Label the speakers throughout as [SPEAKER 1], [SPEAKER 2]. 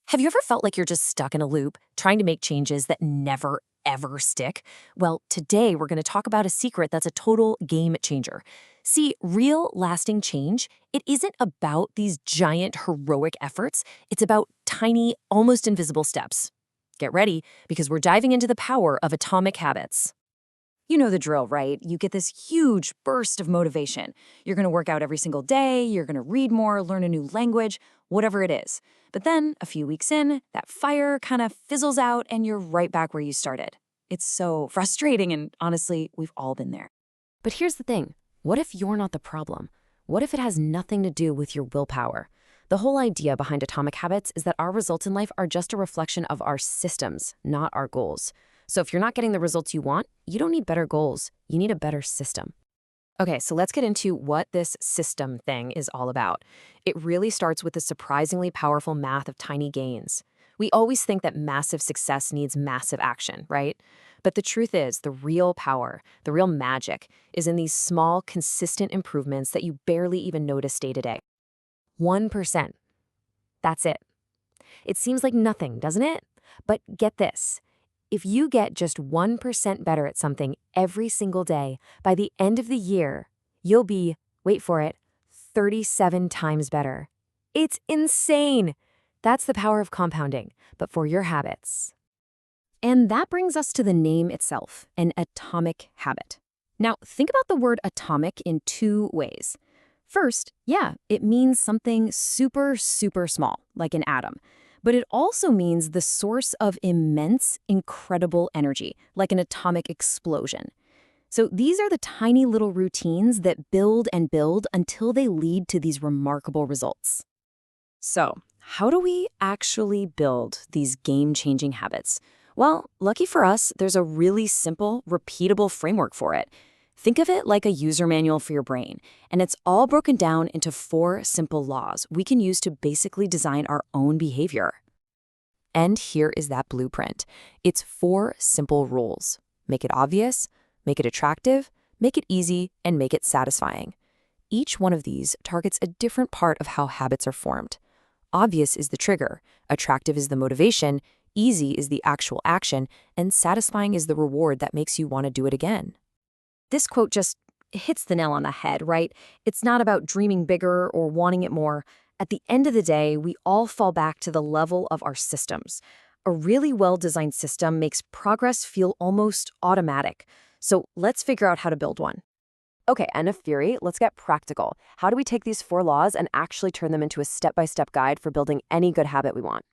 [SPEAKER 1] Have you ever felt like you're just stuck in a loop, trying to make changes that never, ever stick? Well, today we're going to talk about a secret that's a total game changer. See, real lasting change, it isn't about these giant heroic efforts. It's about tiny, almost invisible steps. Get ready, because we're diving into the power of atomic habits. You know the drill, right? You get this huge burst of motivation. You're going to work out every single day, you're going to read more, learn a new language, whatever it is. But then, a few weeks in, that fire kind of fizzles out and you're right back where you started. It's so frustrating, and honestly, we've all been there. But here's the thing. What if you're not the problem? What if it has nothing to do with your willpower? The whole idea behind atomic habits is that our results in life are just a reflection of our systems, not our goals. So if you're not getting the results you want, you don't need better goals. You need a better system. Okay, so let's get into what this system thing is all about. It really starts with the surprisingly powerful math of tiny gains. We always think that massive success needs massive action, right? But the truth is, the real power, the real magic, is in these small, consistent improvements that you barely even notice day to day. 1%. That's it. It seems like nothing, doesn't it? But get this. If you get just 1% better at something every single day, by the end of the year, you'll be, wait for it, 37 times better. It's insane! That's the power of compounding, but for your habits. And that brings us to the name itself, an atomic habit. Now, think about the word atomic in two ways. First, yeah, it means something super, super small, like an atom. But it also means the source of immense, incredible energy, like an atomic explosion. So these are the tiny little routines that build and build until they lead to these remarkable results. So, how do we actually build these game-changing habits? Well, lucky for us, there's a really simple, repeatable framework for it. Think of it like a user manual for your brain, and it's all broken down into 4 simple laws we can use to basically design our own behavior. And here is that blueprint. It's 4 simple rules. Make it obvious, make it attractive, make it easy, and make it satisfying. Each one of these targets a different part of how habits are formed. Obvious is the trigger, attractive is the motivation, easy is the actual action, and satisfying is the reward that makes you want to do it again. This quote just hits the nail on the head, right? It's not about dreaming bigger or wanting it more. At the end of the day, we all fall back to the level of our systems. A really well-designed system makes progress feel almost automatic. So let's figure out how to build one. Okay, enough theory, let's get practical. How do we take these 4 laws and actually turn them into a step-by-step guide for building any good habit we want?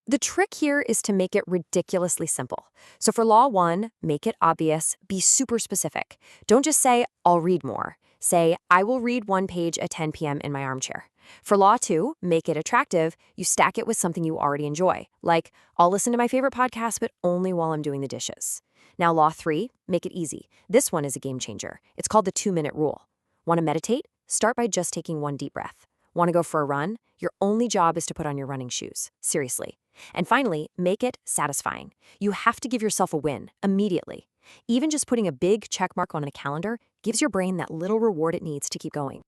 [SPEAKER 1] The trick here is to make it ridiculously simple. So for law 1, make it obvious, be super specific. Don't just say, I'll read more. Say, I will read 1 page at 10 p.m. in my armchair. For law 2, make it attractive. You stack it with something you already enjoy, like, I'll listen to my favorite podcast, but only while I'm doing the dishes. Now, law 3, make it easy. This one is a game changer. It's called the 2-minute rule. Want to meditate? Start by just taking 1 deep breath. Want to go for a run? Your only job is to put on your running shoes. Seriously. And finally, make it satisfying. You have to give yourself a win immediately. Even just putting a big check mark on a calendar gives your brain that little reward it needs to keep going.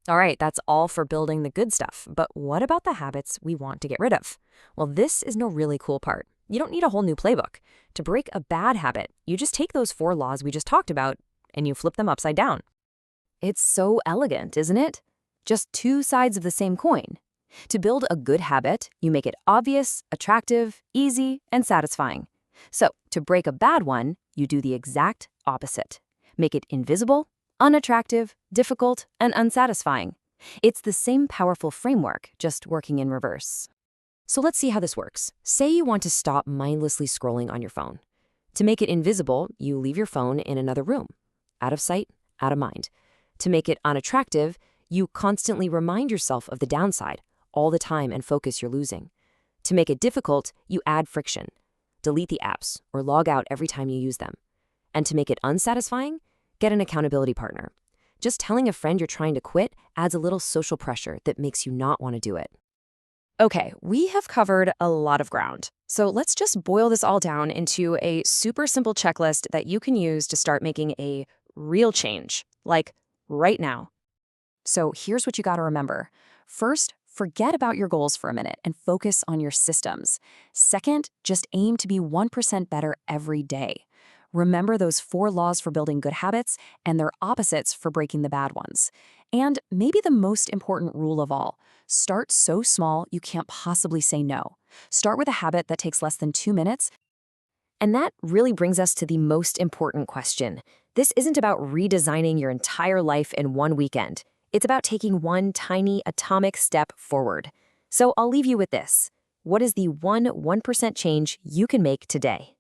[SPEAKER 1] All right, that's all for building the good stuff. But what about the habits we want to get rid of? Well, this is the really cool part. You don't need a whole new playbook. To break a bad habit, you just take those 4 laws we just talked about and you flip them upside down. It's so elegant, isn't it? Just 2 sides of the same coin. To build a good habit, you make it obvious, attractive, easy, and satisfying. So, to break a bad one, you do the exact opposite. Make it invisible, unattractive, difficult, and unsatisfying. It's the same powerful framework, just working in reverse. So let's see how this works. Say you want to stop mindlessly scrolling on your phone. To make it invisible, you leave your phone in another room. Out of sight, out of mind. To make it unattractive, you constantly remind yourself of the downside all the time and focus you're losing. To make it difficult, you add friction. Delete the apps or log out every time you use them. And to make it unsatisfying, get an accountability partner. Just telling a friend you're trying to quit adds a little social pressure that makes you not want to do it. Okay, we have covered a lot of ground. So let's just boil this all down into a super simple checklist that you can use to start making a real change, like right now. So here's what you got to remember. First,
[SPEAKER 2] Forget about your goals for a minute and focus on your systems. Second, just aim to be 1% better every day. Remember those 4 laws for building good habits and their opposites for breaking the bad ones. And maybe the most important rule of all, start so small you can't possibly say no. Start with a habit that takes less than 2 minutes.
[SPEAKER 1] And that really brings us to the most important question. This isn't about redesigning your entire life in one weekend. It's about taking one tiny atomic step forward. So I'll leave you with this. What is the 1% change you can make today?